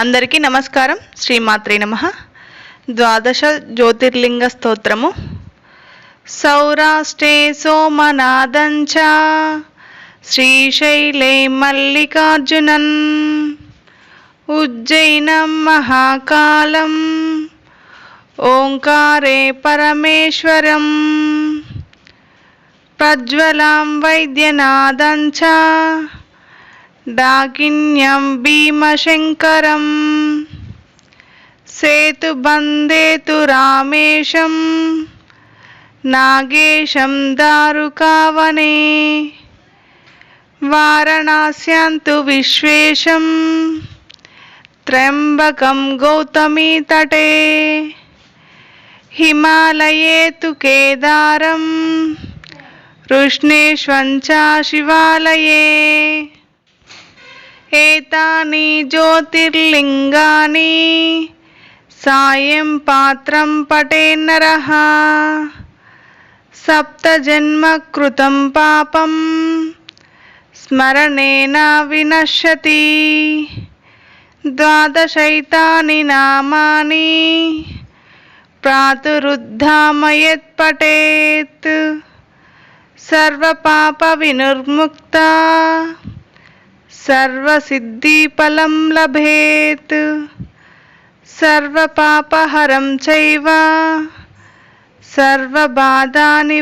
అందరికీ నమస్కారం. శ్రీమాత్రే నమః. ద్వాదశ జ్యోతిర్లింగ స్తోత్రము. సౌరాష్ట్రే సోమనాథంచ శ్రీశైలే మల్లికార్జునన్ ఉజ్జయినం మహాకాలం ఓంకారే పరమేశ్వరం ప్రజ్వలాం వైద్యనాథంచ డాకిన్యం భీమశంకరం సేతుబంధేతు రామేశం నాగేశం దారుకావనే వారణాస్యాంతు విశ్వేశం త్ర్యంబకం గౌతమీ తటే హిమాలయేతు కేదారం ఋష్ణేశ్వం చ శివాలయే ఏతాని జ్యోతిర్లింగాని సాయం పాత్రం పఠేన్నరః సప్తజన్మ కృతం పాపం స్మరణేన వినశ్యతి ద్వాదశైతాని నామాని ప్రాతురుద్ధామయత్ పఠేత్ సర్వపాప వినిర్ముక్త సర్వసిద్ధిఫలం లభేత్ సర్వపాపహరం చైవ సర్వబాధానివారణం.